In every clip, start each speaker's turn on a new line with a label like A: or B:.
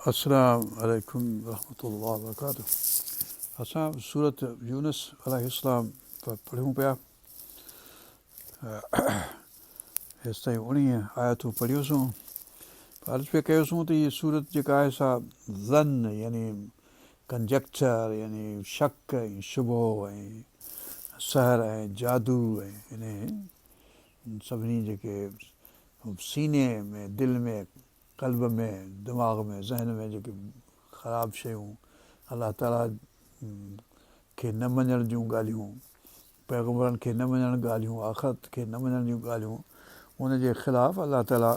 A: अस्सलाम वालेकुम रहमतुल्लाहि व बरकातुहू। असां सूरत यूनुस अलैहिस्सलाम पढ़ूं पिया। हेसि ताईं 19 आयतूं पढ़ियूंसीं। अर्ज़ु पिया कयोसीं त हीअ सूरत जेका आहे सा ज़न यानी कंजक्चर यानी शक ऐं शुबो ऐं सहर ऐं जादू ऐं इन सभिनी जेके सीने में दिलि में क़ल्ब में दिमाग़ में ज़हन में जेके ख़राब शयूं अलाह ताला खे न मञण जूं ॻाल्हियूं, पैगम्बरनि खे न मञण ॻाल्हियूं, आख़िरत खे न मञण जूं ॻाल्हियूं, उनजे ख़िलाफ़ु अलाह ताला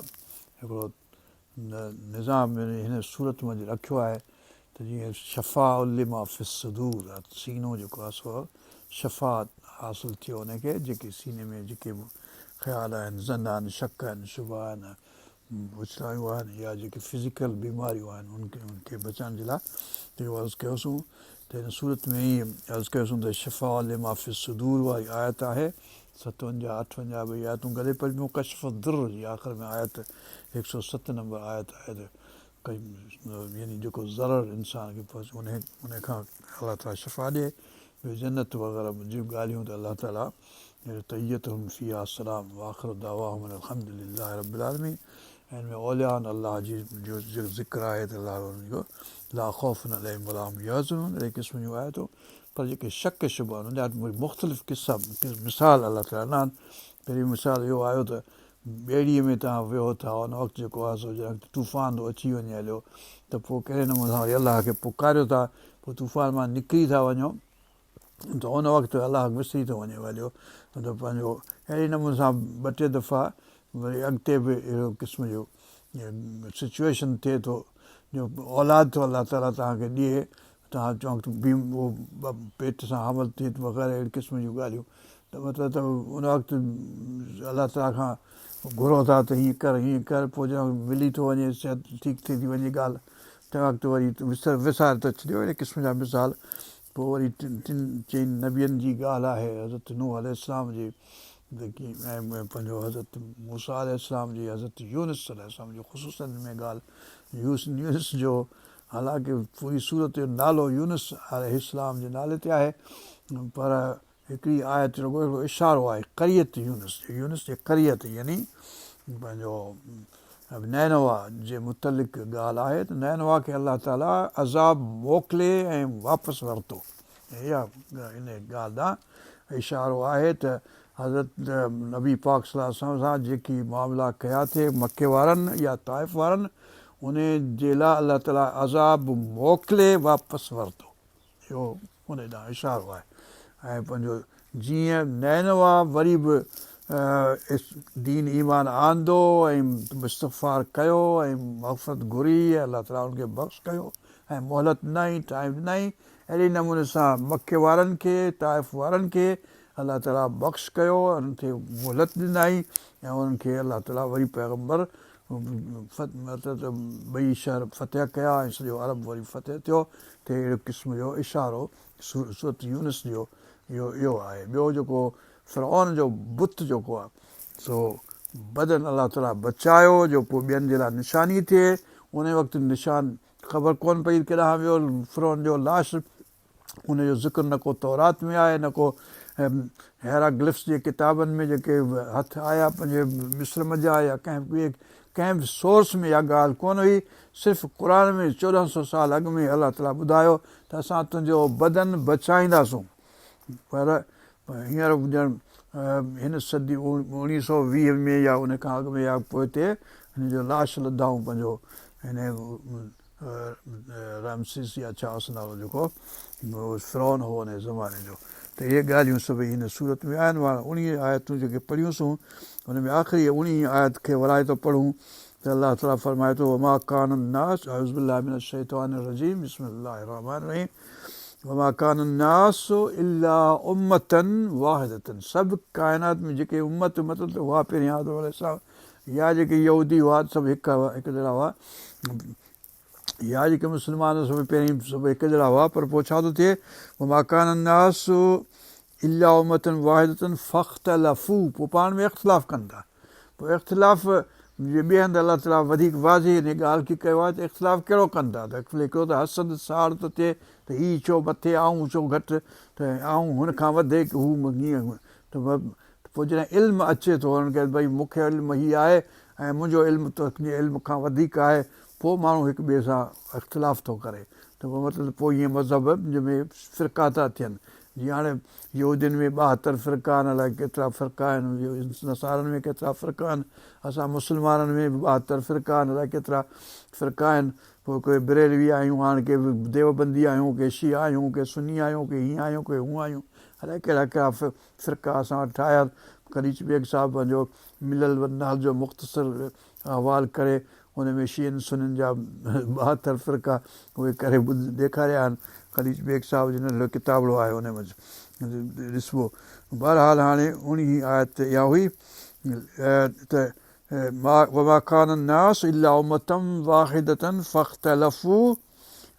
A: हिकिड़ो निज़ाम हिन सूरत में रखियो आहे त जीअं शफ़ा लिमा फ़िस सुदूर आहे, सीनो जेको आहे सो शफ़ात हासिलु थियो उनखे, जेके सीने में जेके बि ख़्याल आहिनि, ज़न आहिनि, शक आहिनि, शुबा आहिनि, बुछड़ायूं आहिनि या जेके फिज़िकल बीमारियूं आहिनि उनखे बचाइण जे लाइ इहो अर्ज़ु कयोसीं त हिन सूरत में ई अर्ज़ु कयोसीं त शफ़ा लिमा फ़िस सुदूर वारी आयत आहे। 57, 58 ॿई आयतूं गॾे पढ़ियूं। कशफ दुर जी आख़िर में आयत 107 नंबर आयत आहे त यानी जेको ज़रर इंसान खे पहुचे उन खां अलाह ताला शफ़ा ॾिए। ॿियो जन्नत वग़ैरह जूं ॻाल्हियूं त अलाह ताला तय्यतुहुम फ़ीहा सलाम व आख़िरु दअवाहुम अल्हम्दुलिल्लाहि रब्बिल आलमीन। हिन में औलियान अलाह जी जो ज़िक्र आहे त अलाह जो ला ख़ौफ़ुन अलैहिम वला हुम यहज़नून, अहिड़े क़िस्म जूं आयतूं। पर जेके शक शुबा आहिनि उन जा मुख़्तलिफ़ क़िसा मिसाल अलाह ताला ॾिना आहिनि। पहिरीं मिसाल इहो आयो त ॿेड़ीअ में तव्हां वियो था, उन वक़्तु जेको आहे सो तूफ़ान थो अची वञे हलियो त पोइ कहिड़े नमूने सां वरी अलाह खे पुकारियो था, पोइ तूफ़ान मां निकिरी था वञो त उन वक़्तु अलाह विसरी थो वञे हलियो त पंहिंजो अहिड़े नमूने सां ॿ टे दफ़ा वरी अॻिते बि अहिड़ो क़िस्म जो सिचुएशन थिए थो जो औलाद थो अलाह ताला तव्हांखे ॾिए, तव्हां चओ उहो पेट सां हमल थिए वग़ैरह अहिड़े क़िस्म जूं ॻाल्हियूं त मतिलबु त उन वक़्तु अलाह ताला खां घुरो था त हीअं कर पोइ ॼण मिली थो वञे, सिहत ठीकु थी वञे ॻाल्हि, तंहिं वक़्तु वरी विसारे थो छॾियो। अहिड़े क़िस्म जा मिसाल। पोइ वरी चइनि नबियनि जी ॻाल्हि आहे, हज़रत नूह अलैहिस्सलाम जी ऐं पंहिंजो हज़रत मूसा अलैहिस्सलाम जी, हज़रत यूनुस अलैहिस्सलाम जो ख़ुसूसन में ॻाल्हि यूनुस जो, हालांकि पूरी सूरत जो नालो यूनुस अलैहिस्सलाम जे नाले ते आहे, पर हिकिड़ी आयत रुॻो हिकिड़ो इशारो आहे क़रियत यूनुस जे क़रियत यानी पंहिंजो नैनवा जे मुतलिक़ ॻाल्हि आहे त नैनवा खे अलाह ताला अज़ाब मोकिले ऐं वापसि वरितो। इहा इन ॻाल्हि ॾांहुं इशारो आहे त हज़रत नबी पाक सल्लल्लाहु अलैहि वसल्लम सां जेकी मामला कया थिए मके वारनि या ताइफ़ वारनि, उन जे लाइ अलाह ताला अज़ाब मोकिले वापसि वरितो, इहो उन ॾांहुं इशारो आहे। ऐं पंहिंजो जीअं नैनवा वरी बि दीन ईमान आंदो ऐं इस्तग़फ़ार कयो ऐं मग़फ़िरत घुरी, अलाह ताला उनखे बख़्श कयो ऐं मोहलत ॾिनई, टाइम ॾिनई, अहिड़े नमूने सां मके वारनि खे ताइफ़ वारनि खे अलाह ताला बख़्श कयो, उन्हनि खे मोहलत ॾिनई ऐं उन्हनि खे अलाह ताला वरी पैगम्बर मतिलबु ॿई शहर फ़तह कया ऐं सॼो अरब वरी फ़तह थियो त अहिड़े क़िस्म जो इशारो सूरत यूनुस जो इहो आहे। ॿियो जेको फ़िरऔन जो बुत जेको आहे सो बदन अलाह ताला बचायो जो पोइ ॿियनि जे लाइ निशानी थिए। उन वक़्तु निशान ख़बर कोन पई केॾांहुं वियो फ़िरऔन जो लाश, उनजो ज़िक्र न को तौरात में आहे, न को हेराग्लिफ्स जे किताबनि में जेके हथ आया पंहिंजे मिस्र जा या कंहिं बि सोर्स में इहा ॻाल्हि कोन हुई। सिर्फ़ु क़ुर में 1400 साल अॻु में अलाह ताला ॿुधायो त असां तुंहिंजो बदन बचाईंदासूं। पर हींअर ॼण हिन सदी 1920 में या उन खां अॻु में या पोइते हिन जो लाश लधाऊं पंहिंजो हिन रामसिस या छा नालो जेको फ़िरऔन हो हुन ज़माने जो, त इहे ॻाल्हियूं सभई हिन सूरत में आहिनि। मां 19 आयतूं जेके पढ़ियूंसीं हुन में आख़िरी 19 आयत खे वराए थो पढ़ूं त अलाह ताला फ़रमाए थो वमा कान अन्नास अऊज़ु बिल्लाहि मिनश शैतानिर रजीम बिस्मिल्लाहिर रहमानिर रहीम वमा कान अन्नास इल्ला उम्मतन वाहिदतन। सभु काइनात में जेके उम्मत मतिलबु हुआ पहिरीं आदम अलैहिस्सलाम या जेके यहूदी हुआ सभु हिकु जहिड़ा हुआ, या जेके मुस्लमान सभु पहिरीं सभु हिकु जहिड़ा हुआ, पर पोइ छा थो थिए वमा कान अन्नास इल्ला उम्मतन वाहिदतन फ़ख्तलफ़ू, पोइ पाण में इख़्तिलाफ़ कनि था। पोइ इख़्तिलाफ़ ॿिए हंधि अलाह ताला वधीक वाज़े हिन ॻाल्हि खे कयो आहे त इख़्तिलाफ़ कहिड़ो कनि था, त हिकिड़ो त हसद साड़ थो थिए त हीउ छो मथे आऊं छो घटि, त आऊं हुन खां वधीक हू हीअं, त पोइ जॾहिं इल्मु अचे थो हुननि खे भई मूंखे इल्मु हीअ आहे ऐं मुंहिंजो इल्मु तुंहिंजे इल्म खां वधीक आहे, पोइ माण्हू हिक ॿिए सां इख़्तिलाफ़ थो करे, त पोइ मतिलबु पोइ ईअं मज़हब जंहिंमें फ़िरका था थियनि। जीअं हाणे यहूदियुनि में 72 फ़िरका आहिनि, अलाए केतिरा फ़िरका आहिनि, नसारनि में केतिरा फ़िरका आहिनि, असां मुस्लमाननि में बि 72 फ़िरका आहिनि, अलाए केतिरा फ़िरका आहिनि। पोइ कोई बरेलवी आहियूं, हाणे के देवबंदी आहियूं, के शिया आहियूं, के सुन्नी आहियूं, के हीअं आहियूं, के हूअं आहियूं, अलाए कहिड़ा कहिड़ा फ़िरका असां वटि ठाहिया। खलीज बेग साहिबु पंहिंजो मिलल वनाल जो मुख़्तसर अहवाल करे हुन में शियनि सुन्नियुनि जा 72 फ़िरका उहे करे ॾेखारिया आहिनि। खलीज बेग साहिब जो नंढो किताबड़ो आहे हुन में ॾिसबो। बहरहाल हाणे उन आयत इहा हुई त वमा कान الناس إلا أمة واحدة فاختلفوا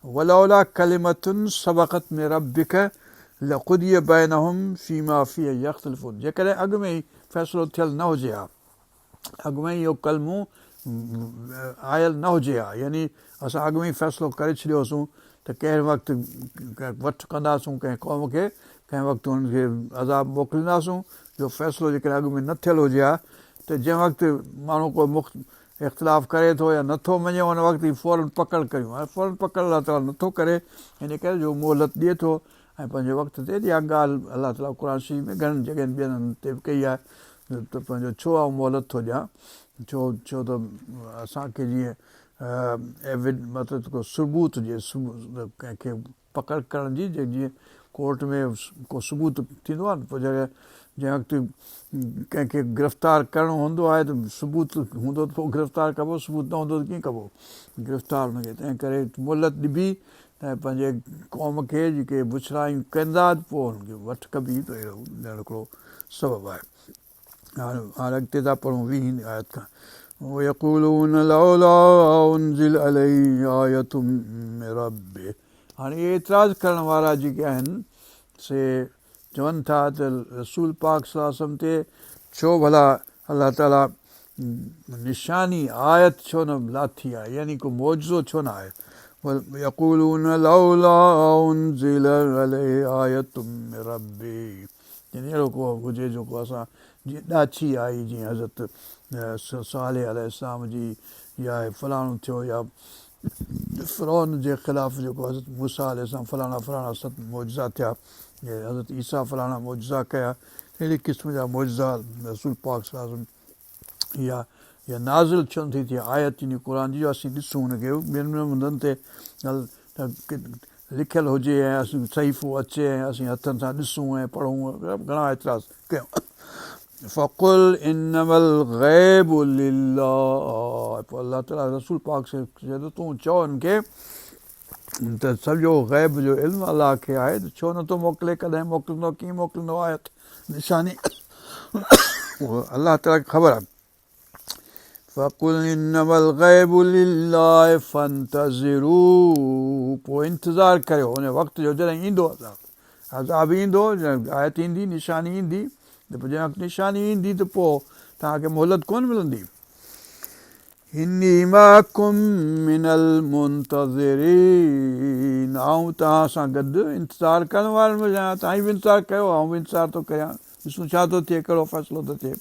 A: ولولا كلمة سبقت من ربك لقضي بينهم فيما فيه يختلفون। जेकॾहिं अॻु में ई फ़ैसिलो थियल न हुजे हा, अॻु में ई इहो कलमो आयल न हुजे हा, यानी असां अॻु में ई फ़ैसिलो करे छॾियोसीं त कंहिं वक़्तु वठि कंदासूं कंहिं क़ौम खे, कंहिं वक़्तु हुननि खे अज़ाब मोकिलींदासूं, जो फ़ैसिलो जेकॾहिं अॻु में न थियल हुजे हा, त जंहिं वक़्तु माण्हू को इख़्तिलाफ़ करे थो या नथो मञे हुन वक़्तु ई फ़ौरन पकड़ कयूं। हाणे फ़ौरन पकड़ अलाह ताला नथो करे, हिन करे जो मोहलत ॾिए थो ऐं पंहिंजे वक़्त ते। इहा ॻाल्हि अलाह ताला क़ुर शरीफ़ में घणनि जॻहियुनि ॿियनि हंधि ते बि कई आहे त पंहिंजो छो आउं मोहलत थो ॾियां, छो त असांखे जीअं मतिलबु को सबूत हुजे, कंहिंखे पकड़ करण जी, जीअं कोर्ट में को सबूत थींदो आहे न, पोइ जंहिं वक़्तु कंहिंखे गिरफ़्तार करिणो हूंदो आहे त सबूत हूंदो त पोइ गिरफ़्तार कबो, सबूत न हूंदो त कीअं कबो गिरफ़्तार हुनखे। तंहिं करे मोहलत ॾिबी ऐं पंहिंजे क़ौम खे जेके बुछड़ायूं कंदा पोइ हुनखे वठि कबी, त अहिड़ो हिकिड़ो सबबु आहे। हाणे अॻिते था पढ़ूं 20 आयत खां। ويقولون لولا أنزل عليه آية من ربه। हाणे इहे एतिराज़ करण वारा जेके आहिनि से चवनि था त रसूल पाक सल्लल्लाहु अलैहि वसल्लम ते छो भला अलाह ताला निशानी आयत छो न लाथी आहे, यानी को मौजज़ो छो न आहे। यक़ूलून लौला उनज़िल अलैहि आयतुम मिन रब्बी, यानी अहिड़ो को हुजे जेको असां जीअं ॾाछी आई, जीअं हज़रत सालेह अलैहिस्सलाम जी, या फलाणो थियो, या फ़िरौन जे ख़िलाफ़ु जेको हज़रत मूसा अलैहिस्सलाम फलाणा फलाणा सत मौजज़ा थिया, या हज़रत ईसा फलाणा मौजज़ा कया, अहिड़े क़िस्म जा मौजज़ा रसूल पाक सल्लल्लाहु अलैहि वसल्लम या नाज़िल छो नथी थिए आयत इन क़ुर जी, असीं ॾिसूं हुनखे ॿियनि हंधनि ते लिखियलु हुजे ऐं असीं सहीफ़ो अचे ऐं असीं हथनि सां ॾिसूं ऐं पढ़ूं, घणा एतिराज़ कयूं। फ़क़ुल इन्नमल ग़ैबु लिल्लाह, पोइ अलाह ताला रसूल पाक से चए थो तूं चओ हिनखे त सॼो ग़ैब जो इल्मु अलाह खे आहे, त छो नथो मोकिले, कॾहिं मोकिलींदो, कीअं मोकिलींदो आयत निशानी उहो अलाह ताला खे ख़बर आहे। फ़क़ुल इन्नमल ग़ैबु लिल्लाह फ़ंतज़िरू, पोइ इंतज़ारु करियो हुन वक़्तु जो जॾहिं ईंदो अज़ाब ईंदो, आयत ईंदी, निशानी ईंदी, त पोइ जंहिं वक़्तु निशानी ईंदी त पोइ तव्हांखे मोहलत कोन मिलंदी। इन्नी माकुम मिनल मुंतज़िरीन, आऊं तव्हां सां गॾु इंतज़ारु करण वारनि में आहियां, तव्हां बि इंतज़ारु कयो, आऊं बि इंतज़ारु थो कयां, ॾिसूं छा थो थिए, कहिड़ो फ़ैसिलो थो थिए।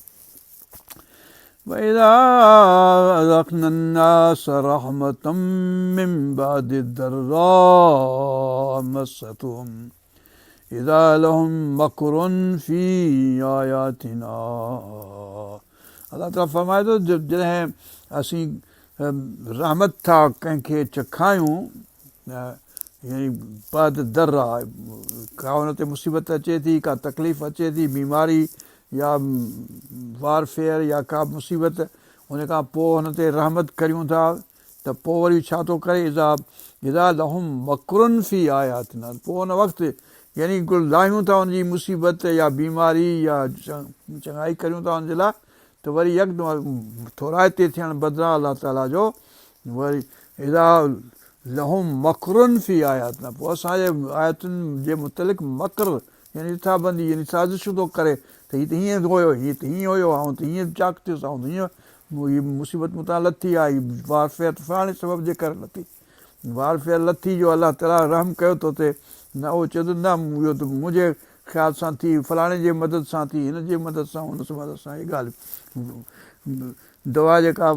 A: وَإِذَا أَذَقْنَا النَّاسَ رَحْمَةً مِّن بَعْدِ ضَرَّاءٍ مَّسَّتْهُمْ إِذَا لَهُم مَّكْرٌ فِي آيَاتِنَا। अलाह ताला फरमाए थो जॾहिं असीं रहमत था कंहिंखे चखायूं, यानी बाद दर्रा, का हुन ते मुसीबत अचे थी, का तकलीफ़ अचे थी, बीमारी या वारफेयर या का मुसीबत, हुन खां पोइ हुन ते रहमत करियूं था, त पोइ वरी छा थो करे, इज़ा लहुम मकरुन फी आयातिना, पोइ हुन वक़्तु यानी लाहियूं था हुनजी मुसीबत या बीमारी या चङाई करियूं था हुनजे लाइ, त वरी यकदमि थोराइते थियण बदिरां अलाह ताला जो वरी इज़ा लहुम मकरुन फी आयातिना, पोइ असांजे आयतुनि जे मुतलिक़ मकर यानी रिथाबंदी, यानी साज़िशूं थो करे, त हीअ त हीअं हुयो, हीअं त हीअं हुयो, ऐं त हीअं चाक थियुसि, ऐं त हीअं हीअ मुसीबत मूं लथी आहे, हीअ वारफेयर फलाणे सबब जे करे लथी, वारफेयर लथी जो अलाह ताला रहम कयो थो थिए, न उहो चए थो न इहो त मुंहिंजे ख़्याल सां थी, फलाणे जे मदद सां थी, हिन जे मदद सां, हुन मदद सां, इहा ॻाल्हि दवा जेका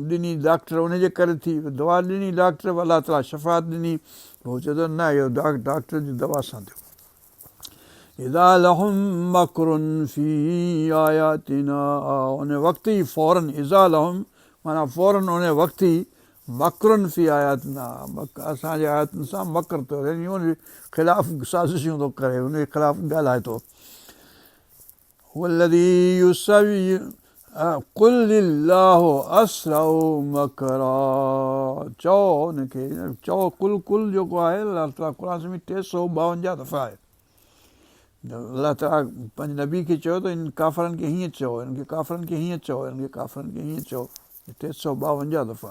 A: ॾिनी डॉक्टर उनजे करे थी, दवा ॾिनी डॉक्टर, अलाह ताला शफ़ात ॾिनी, पोइ चए थो न इहो डॉक्टर जी दवा सां थियो। इज़ा लहुम मकरुन फी आयातिना, उन वक़्तु ई फ़ौरन, इज़ा लहुम माना फ़ौरन उन वक़्तु ई मकरुन फी आयातिना, असांजे आयातुनि सां मकर थो, यानी उन ख़िलाफ़ साज़िशूं थो करे, उन जे ख़िलाफ़ ॻाल्हाए थो। वल्लज़ी युसव्वि कुल लिल्लाहु अस्रउ मकरा, चओ हुनखे, चओ कुल कुल जेको आहे अलाह ताला क़ुर में 352 दफ़ा आहे। अलाह ताला पंहिंजे नबी खे चयो त इन काफ़रनि खे हीअं चओ, हिन खे काफ़रनि खे हीअं चओ, हिन खे काफ़रनि खे हीअं चओ, 352 दफ़ा।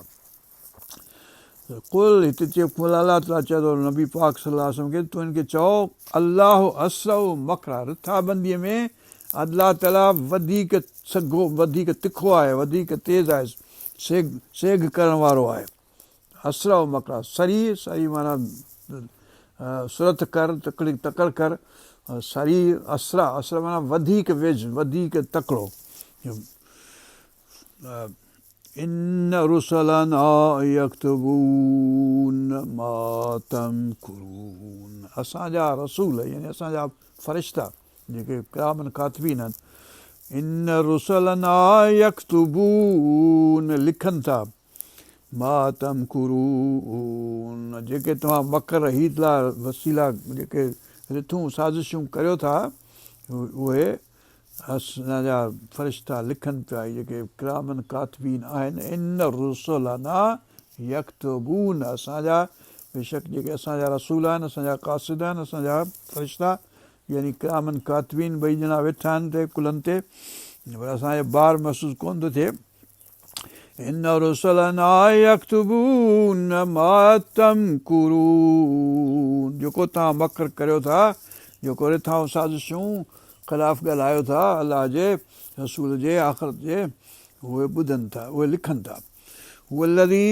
A: कुल हिते चयो, कुल अलाह ताला चए थो नबी पाक सल्लल्लाहु अलैहि वसल्लम खे, तूं हिनखे चओ अल्लाहु अस्रउ मकरा, रिथाबंदीअ में अल्लाह ताला वधीक सघो, वधीक तिखो आहे, वधीक तेज़ आहे, सेग करण वारो आहे। अस्रउ मकरा, सरी, सरी माना सुरत कर, तकड़ कर, सरी असरा, असरा माना वधीक वेझ, वधीक तकिड़ो। इन रुसलना यक्तबून मा तमकुरून, असांजा रसूल यानी असांजा फ़रिश्ता जेके किरामन कातिबीन आहिनि, इन रुसलना यक्तबून, लिखनि था, मा तमकुरून, जेके तव्हां मकर हीला वसीला जेके रिथूं साज़िशूं करियो था, उहे असांजा फ़रिश्ता लिखनि पिया, जेके किरामन कातिबीन आहिनि। इन रुसलना यक्तबून, असांजा बेशक जेके असांजा रसूल आहिनि, असांजा क़ासिद आहिनि, असांजा फ़रिश्ता यानी किरामन कातिबीन, ॿई ॼणा वेठा आहिनि ते कुलनि ते, पर असांखे ॿार महसूसु कोन थो थिए। इन रुसलना यक्तबून मा तमकुरून, जेको तव्हां मकर करियो था, जेको रिथाऊं साज़िशूं ख़िलाफ़ ॻाल्हायो था अलाह जे रसूल जे आख़िरत जे, उहे ॿुधनि था, उहे लिखनि था। वल्लज़ी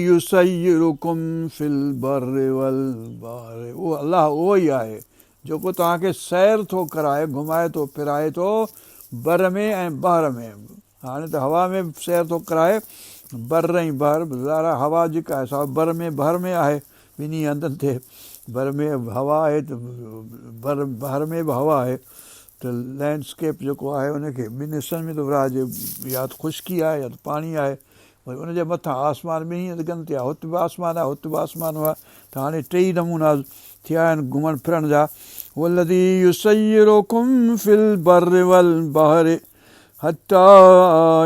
A: युसय्यिरुकुम फिल बर्रि वल बहरि, उहो अलाह उहो ई आहे जेको तव्हांखे सैर थो कराए, घुमाए थो फिराए थो बर में ऐं बहर में। हाणे त हवा में सैर थो कराए, बर ऐं बहर, ज़ारा हवा जेका आहे सा बर में बहर में आहे, ॿिन्ही हंधनि ते बर में हवा आहे त बहर में बि हवा आहे, त लैंडस्केप जेको आहे उनखे ॿिनि हिसनि में थो विराइजे, या त ख़ुश्की आहे या त पाणी आहे, वरी उनजे मथां आसमान ॿिन्ही लॻनि ते आहे, हुते बि आसमान आहे, हुते बि आसमान आहे, त हाणे 3 नमूना थिया आहिनि घुमण फिरण जा। वल्लज़ी युसय्यिरुकुम फिल बर्रि वल बहरि हत्ता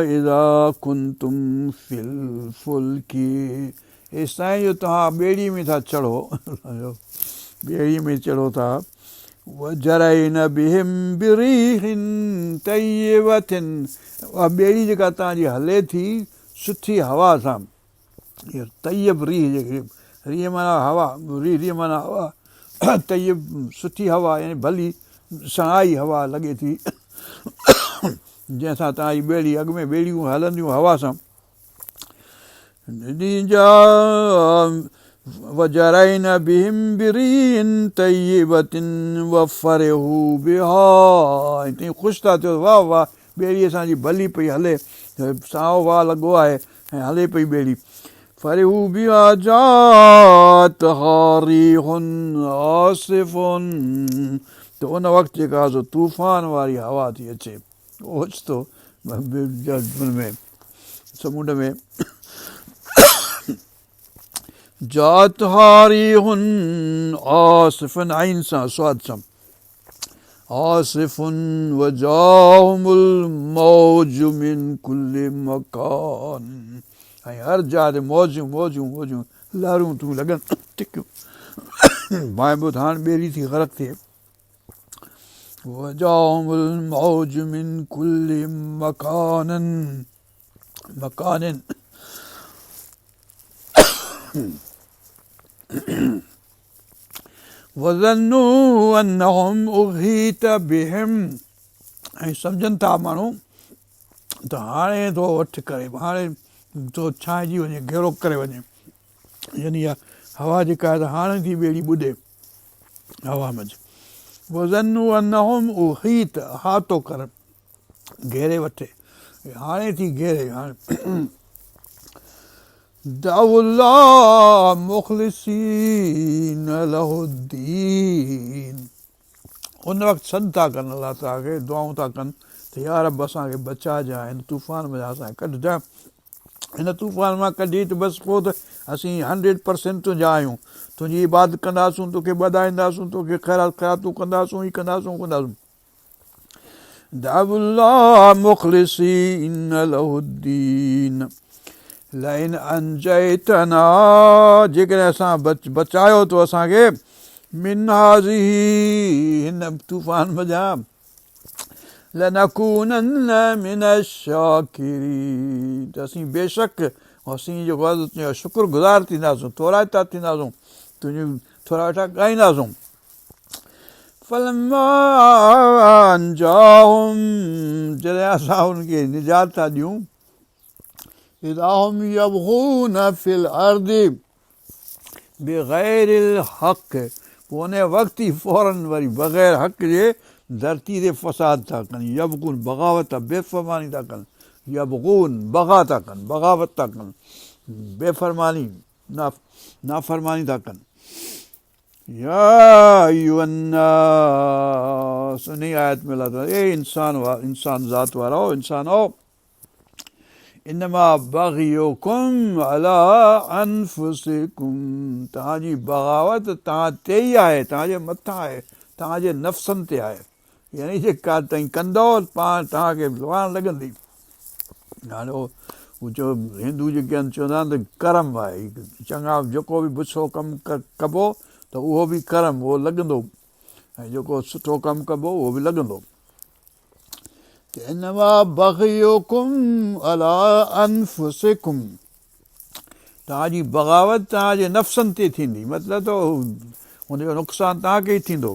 A: इज़ा कुंतुम फिल फुल्की, एसिताईं जो तव्हां ॿेड़ी में था चढ़ो, ॿेड़ी में चढ़ो था। वजरैन बिहिम बिरीहिन तय्यिबतिन, उहा ॿेड़ी जेका तव्हांजी हले थी सुठी हवा सां, इहा तय्यब रीह, जेके रीह माना हवा, रीह माना हवा, तय्यब सुठी हवा यानी भली सणाई हवा लॻे थी, जंहिंसां तव्हांजी ॿेड़ी, अॻु में ॿेड़ियूं हलंदियूं हवा सां। वजरैन बिहिम बिरीहिन तय्यिबतिन वफरहू बिहा, हिते ख़ुशि था थियो, वाह वाह ॿेड़ी असांजी भली पई हले, साओ वाह लॻो आहे ऐं हले पई ॿेड़ी। फरहू बिहा जातहा रीहुन आसिफुन, त उन वक़्तु जेका सो तूफ़ान वारी हवा थी अचे, ओचितो में समुंड में, जातहा रीहुन आसिफुन, आइन सां स्वाद सां, आसिफुन वजाहुमुल मौजु मिन कुल्लि मकान, ऐं हर जाइ ते मौजूं मौजूं मौजूं लहरूं तूं लॻनि टिकियूं, भाई बुध हाणे ॿेड़ी थी ग़रक़ थिए। वजाहुमुल मौजु मिन कुल्लि मकानन मकानिन, वज़न्नू अन्नहुम उहीत बिहिम, ऐं सम्झनि था माण्हू त हाणे थो वठि करे, हाणे थो छांइजी वञे, घेरो करे वञे, यानी इहा हवा जेका आहे त हाणे थी ॿेड़ी ॿुॾे हवा मंझि। वज़न्नु अन्नहुम उहीत, अहातो कर, घेरे वठे, हाणे थी घेरे। हाणे दअउल्लाह मुख़लिसीन लहुद्दीन, उन वक़्तु सॾु था कनि अलाह ताला खे, दुआऊं था कनि त या रब असांखे बचाइजांइ, हिन तूफ़ान में असांखे कढजांइ, हिन तूफ़ान मां कढी त बसि पोइ त असीं 100% तुंहिंजा आहियूं, तुंहिंजी इबादत कंदासूं, तोखे ॿधाईंदासूं, तोखे ख़ैरातूं कंदासूं, ही कंदासूं कंदासूं। दअउल्लाह मुख़लिसीन लहुद्दीन लइन अंजयतना, जेकॾहिं असां बचायो तो असांखे, मिन हाज़िही, हिन तूफ़ान मञा, लनकूनन्न मिन शाकिरीन, त असीं बेशक असीं जेको आहे तुंहिंजो शुक्रगुज़ार थींदासूं, तौराइता थींदासूं, तुंहिंजूं थोरा वेठा ॻाईंदासूं। फलम्मा अंजाहुम, जॾहिं असां हुनखे निजात था ॾियूं, इज़ा हुम यबग़ून फिल अर्दि बिग़ैरिल हक़, पोइ उन वक़्तु ई फौरन वरी बग़ैर हक़ जे धरती ते फ़साद था कनि, यबग़ून बग़ावत, बेफ़रमानी था कनि, यबग़ून बग़ा था कनि, बग़ावत था कनि, बेफ़रमानी, नाफ़रमानी था कनि। या अय्युहन्नास, उन आयत में अल्लाह ताला, ए इंसान ज़ात वारो, इंसानो, इन्नमा बग़युकुम अला अनफुसिकुम, तव्हांजी बग़ावत तव्हां ते ई आहे, तव्हांजे मथां आहे, तव्हांजे नफ़्सनि ते आहे, यानी जेका तव्हां कंदो पाण तव्हांखे पाण लॻंदी। हाणे जो हिंदू जेके आहिनि चवंदा आहिनि त कर्म आहे, चङा जेको बि बुछो कमु कबो त उहो बि कर्म, उहो लॻंदो, ऐं जेको सुठो कमु कबो उहो बि लॻंदो। इन्नमा बग़युकुम अला अनफुसिकुम, तव्हांजी बग़ावत तव्हांजे नफ़्सनि ते थींदी, मतिलबु त हुनजो नुक़सानु तव्हांखे ई थींदो।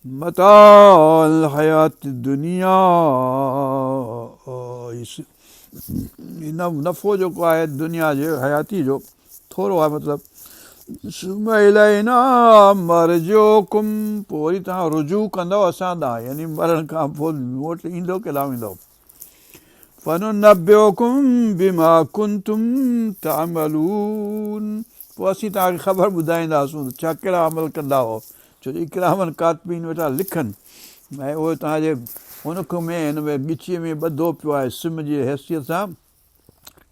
A: मताअल हयात दुनिया, नफ़ो जेको आहे दुनिया जे हयाती जो थोरो आहे, मतिलबु सुम्म इलैना मरजिउकुम, पोइ वरी तव्हां रुजू कंदव असां ॾांहुं, यानी मरण खां पोइ वोट ईंदो केॾांहुं ईंदो। फनुनब्बिउकुम बिमा कुंतुम तअमलून, पोइ असीं तव्हांखे ख़बर ॿुधाईंदासूं त छा कहिड़ा अमल कंदा हुओ, छो जो इकरामनि कातबीन वेठा लिखनि, ऐं उहे तव्हांजे हुनख में हिन में ॻिचीअ में ॿधो पियो आहे सिम जी हैसियत सां,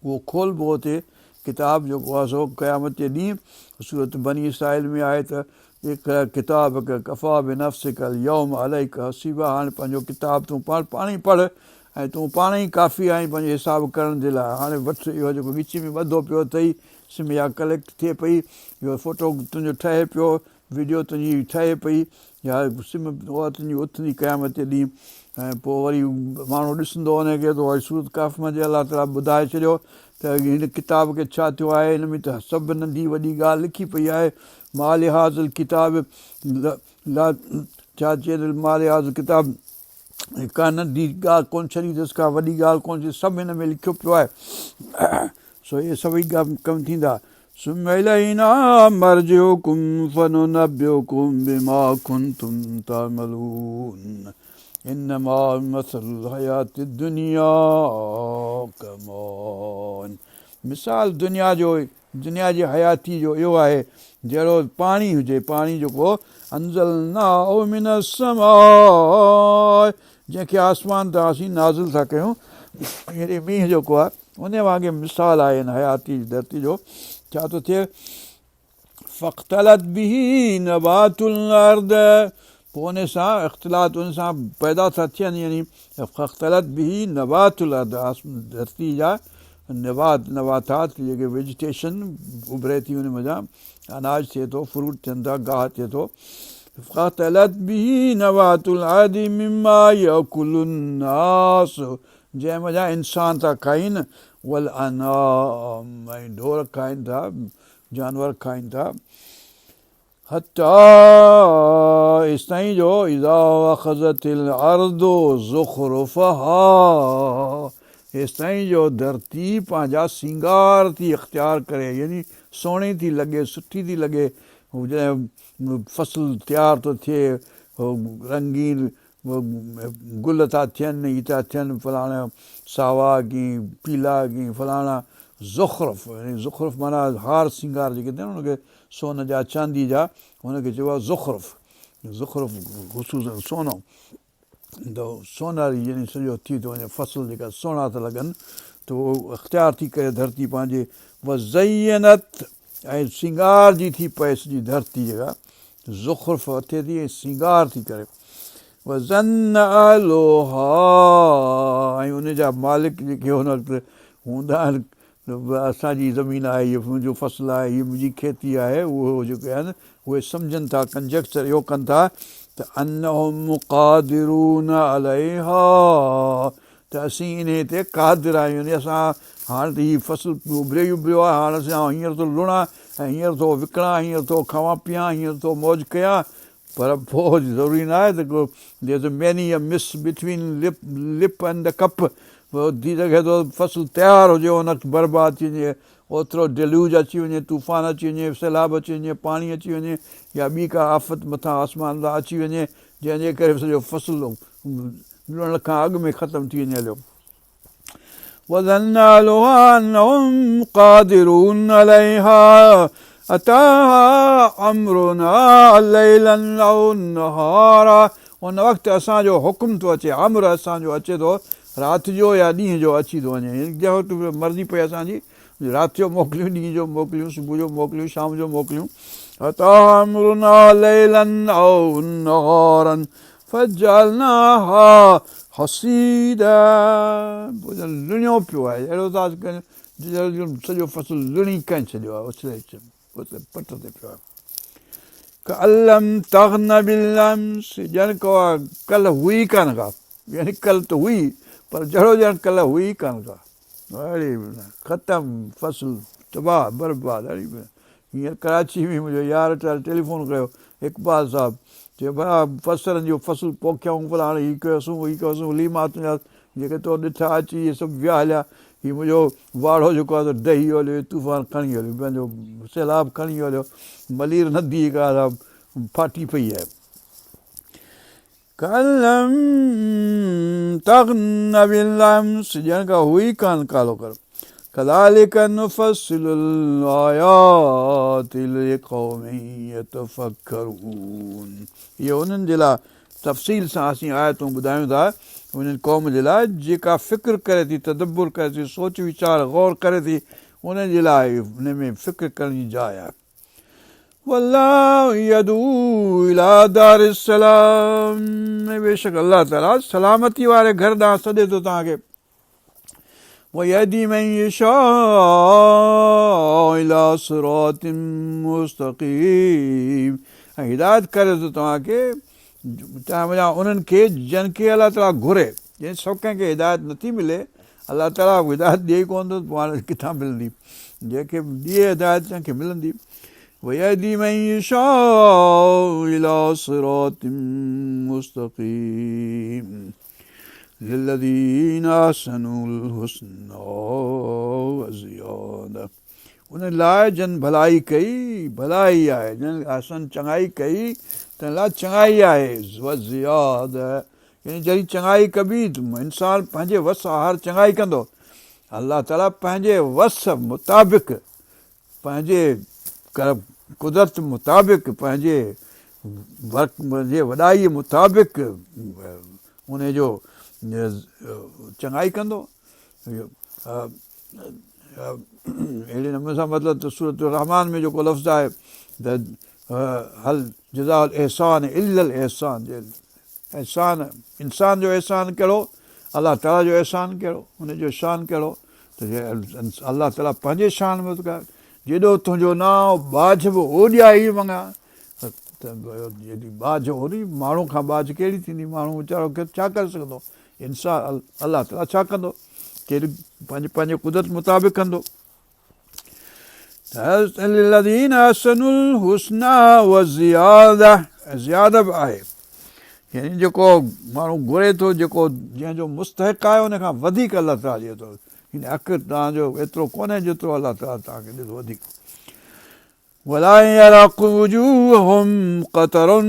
A: उहो खोलबो थिए किताब जेको आहे सो क़यामत जे ॾींहुं। सूरत बनी इसराइल में आहे त इक़रा किताब कफ़ा बिनफ़्सिकल यौम अलैका हसीबा, हाणे पंहिंजो किताब तूं पाण ई पढ़ ऐं तूं पाण ई काफ़ी आहीं पंहिंजो हिसाबु करण जे लाइ। हाणे वठि इहो जेको ॻिची में ॿधो पियो अथई सिम, या कलेक्ट थिए पई, इहो फोटो तुंहिंजो ठहे पियो, वीडियो तुंहिंजी ठहे पई, या सिम उहा तुंहिंजी उथंदी क़यामत जे ॾींहुं। ऐं पोइ वरी माण्हू ॾिसंदो हुनखे त वरी सूरत काफ़ में अलाह ताला ॿुधाए छॾियो त हिन किताब खे छा थियो आहे, हिन में त सभु नंढी वॾी ॻाल्हि लिखी पई आहे। माल हाज़िल किताब छा चए त माल हाज़िल किताब, का नंढी ॻाल्हि कोन छॾी अथसि, का वॾी ॻाल्हि कोन छॾी, सभु हिन में लिखियो पियो आहे। सो इहे सभई कमु थींदा। सुम्म इलैना मरजिउकुम फनुनब्बिउकुम बिमा कुंतुम तअमलून, इन्नमा मसलुल हयातिद दुनिया कमान, मिसाल दुनिया जी हयाती जो इहो आहे जहिड़ो पाणी हुजे, पाणी जेको अंज़लनाहु मिनस समा, जंहिंखे आसमान तां असीं नाज़िल था कयूं, अहिड़े मींहुं जेको आहे उन वांगुरु मिसाल आहे हिन हयाती धरती जो। छा थो थिए, फ़ख्तलत बिही नबातुल अर्द, पोइ उन सां इख़्तिलात उन सां पैदा था थियनि, यानी फ़ख्तलत बिही नबातुल अर्द, धरती जा नबातात जेके वेजिटेशन उभरे थी, उन मज़ा अनाज थिए थो, फ्रूट थियनि था, गाह थिए थो। फ़ख्तलत बिही नबातुल अर्द मिम्मा याकुलुन नास, जंहिं मज़ा इंसान था खाइनि, वल अनाम, ऐं ढोर खाइनि था, जानवर खाइनि था। हत्ता इस ताईं जो इज़ा अख़ज़तिल अर्दु ज़ुख़रुफ़हा, इस ताईं जो धरती पंहिंजा सिंगार थी इख़्तियार करे, यानी सुहिणी थी लॻे, सुठी थी लॻे। जॾहिं फसल तयारु थो थिए, रंगीन गुल था थियनि, ही था थियनि, फलाणा सावा की पीला की फलाणा ज़ुख़रुफ़, यानी ज़ुख़रुफ़ माना हार सिंगार जेके थियनि हुनखे सोन जा चांदी जा, हुनखे चइबो आहे ज़ुख़रुफ़। ज़ुख़रुफ़ ख़ुशूसन सोनो, त सोनारी यानी सॼो थी थो वञे, फसल जेका सुहिणा था लॻनि, त उहो इख़्तियार थी करे धरती पंहिंजे वज़यनत, ऐं सिंगार जी थी पए सॼी धरती जेका ज़ुख़रुफ़ थिए थी ऐं सिंगार थी करे। वज़न अहलुहा, ऐं उनजा मालिक जेके हुन वटि हूंदा आहिनि, असांजी ज़मीन आहे, हीअ मुंहिंजो फसल आहे, हीअ मुंहिंजी खेती आहे, उहो जेके आहिनि उहे सम्झनि था, कंजेक्चर इहो कनि था त अन्नहुम क़ादिरून अलैहा, त असीं इन ते क़ादिर आहियूं, यानी असां हाणे त हीअ फसल उभिरियो आहे, हाणे असां हींअर थो लुणा ऐं हींअर थो विकिणां, हींअर थो खावां पीआं, हींअर थो मौज कयां, पर पोइ ज़रूरी न आहे त को there is many a miss between lip and the cup. थी सघे थो फसल तयारु हुजे, हुन बर्बादु थी वञे, ओतिरो डेल्यूज अची वञे, तूफ़ान अची वञे, सैलाब अची वञे, पाणी अची वञे, या ॿी का आफ़त मथां आसमान तां अची वञे, जंहिंजे करे सॼो फसल लुणण खां अॻु में ख़तमु थी वञे हलियो। وَظَنَّ أَهْلُهَا أَنَّهُمْ قَادِرُونَ عَلَيْهَا أَتَاهَا أَمْرُنَا لَيْلًا أَوْ نَهَارًا, उन वक़्तु असांजो हुकुम थो अचे, अमर असांजो अचे थो, राति जो या ॾींहं जो अची थो वञे, जंहिं वक़्तु मर्ज़ी पए असांजी, राति जो मोकिलियूं, ॾींहं जो मोकिलियूं, सुबुह जो मोकिलियूं, शाम जो मोकिलियूं। अताहा अमरुना लैलन औ नहारन फजअलनाहा हसीदा, लुणियो पियो आहे, अहिड़ो था कनि सॼो फसल लुणी करे छॾियो आहे, उछले पट ते पियो आहे। कअल्लम तग़न बिलअम्स, ॼण को कल्ह हुई कान का, यानी कल्ह त हुई पर जहिड़ो ॼण कल्ह हुई कान का, अड़े ख़तमु फसल तबाह बर्बाद। अड़े हींअर कराची में मुंहिंजो यार टेलीफोन कयो, इक़बाल साहिबु, चयो भला बसरनि जो फसल पोखियऊं, भला हाणे हीअ कयोसीं लीमा तुंहिंजा जेके तो ॾिठा अची इहे सभु विया हलिया, हीअ मुंहिंजो वाड़ो जेको आहे डही हलियो, तूफ़ान खणी हलियो, पंहिंजो सैलाब खणी हलियो, मलीर नदी जेका फाटी पई आहे। कअल्लम तग़न बिलअम्स, ॼण का हुई कान कालो कर। कज़ालिक नुफ़स्सिलुल आयाति लिक़ौमिन यतफ़क्करून, इहो उन्हनि जे लाइ तफ़सील सां असीं आयतूं ॿुधायूं था, उन्हनि क़ौम जे लाइ जेका फ़िक्र करे थी, तदब्बुर करे थी, सोच वीचार गौर करे थी, उन्हनि जे लाइ उन में फ़िक्र करण जी जाइ आहे। वल्लाहु यदू इला दारिस्सलाम, बेशक अल्लाह ताला सलामती वारे घर ॾांहुं सॾे थो तव्हांखे। वयहदी मन यशाअ इला सिरातिन मुस्तक़ीम, ऐं हिदायत करे थो तव्हांखे, वञा उन्हनि खे जिन खे अलाह ताला घुरे, जंहिं सभु कंहिंखे हिदायत नथी मिले, अलाह ताला हिदायत ॾिए ई कोन थो, पोइ हाणे किथां मिलंदी, जंहिंखे ॾिए हिदायत तंहिंखे मिलंदी। वयहदी मन यशाअ इला सिरातिन मुस्तक़ीम लिल्लज़ीना अहसनुल हुस्ना व ज़ियादा, उन लाइ जन भलाई कई, भलाई आहे, जन अहसन चङाई कई तंहिं लाइ चङाई आहे, व ज़ियादा, यानी जॾहिं चङाई कबी त इंसानु पंहिंजे वस हर चङाई कंदो। अलाह ताला पंहिंजे वस मुताबिक़, पंहिंजे कुदरत मुताबिक़, पंहिंजे वॾाई मुताबिक़ उन जो चङाई कंदो। अहिड़े नमूने सां मतिलबु त सूरत रहमान में जेको लफ़्ज़ आहे त हल जज़ाउल एहसान इल्लल एहसान, एहसान इंसान जो एहसान कहिड़ो, अलाह ताला जो एहसान कहिड़ो, हुनजो शान कहिड़ो, त अलाह ताला पंहिंजे शान में जेॾो तुंहिंजो नाव बाझ बि ओॾिया ई मङा, त बाझ ओॾी, माण्हू खां बाझ कहिड़ी थींदी, माण्हू वीचारो छा करे सघंदो, इंसान अलाह ताला छा कंदो, केरु पंहिंजे पंहिंजे कुदरत मुताबिक़ कंदो। त लिल्लज़ीना अहसनुल हुस्ना व ज़ियादा, ज़ियादा बि आहे, यानी जेको माण्हू घुरे थो, जेको जंहिंजो मुस्तहिक़ आहे उन खां वधीक अलाह ताला ॾिए थो। हिन हक़ तव्हांजो एतिरो कोन्हे जेतिरो अलाह ताला तव्हांखे ॾिए थो वधीक। वला यरक़ु वुजूहहुम क़तरुन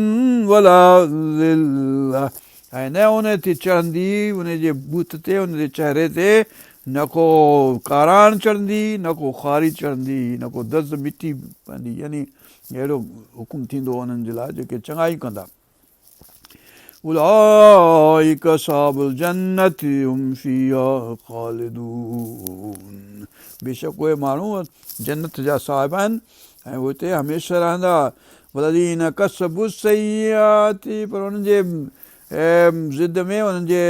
A: वला ज़िल्ला, ऐं न उन ते चढ़ंदी, उन जे बूथ ते, उन जे चहिरे ते न को काराण चढ़ंदी, न को ख़ारी चढ़ंदी, न को दज़ मिटी पवंदी, यानी अहिड़ो हुकुम थींदो उन्हनि जे लाइ जेके चङाई कंदा। उलाइका असहाबुल जन्नति हुम फ़ीहा ख़ालिदून, बेशक उहे माण्हू जन्नत जा साहिब आहिनि ऐं उहे हिते हमेशह रहंदा। वलज़ीन कसबु सय्याति, पर उन्हनि जे ज़िद में, उन्हनि जे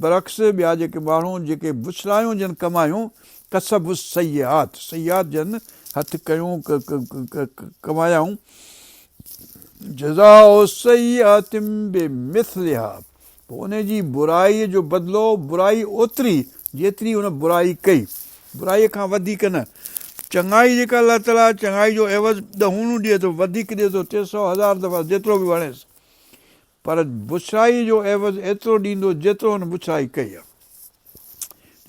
A: बरक्स ॿिया जेके माण्हू जेके बुछड़ायूं जन कमायूं, कसबु सय्यात, सय्यात जन हथु कयूं कमायाऊं, जज़ाउ सय्यातिम बिमिस्लिहा, पोइ उन जी बुराईअ जो बदिलो बुराई ओतिरी जेतिरी उन बुराई कई, बुराईअ खां वधीक न। चङाई जेका अलाह ताला चङाई जो एवज़ ॾहूणो ॾिए थो, वधीक ॾिए थो, 300,000 दफ़ा जेतिरो बि वणेसि, पर बुछड़ाई जो एवज़ एतिरो ॾींदो जेतिरो हुन बुछड़ाई कई आहे।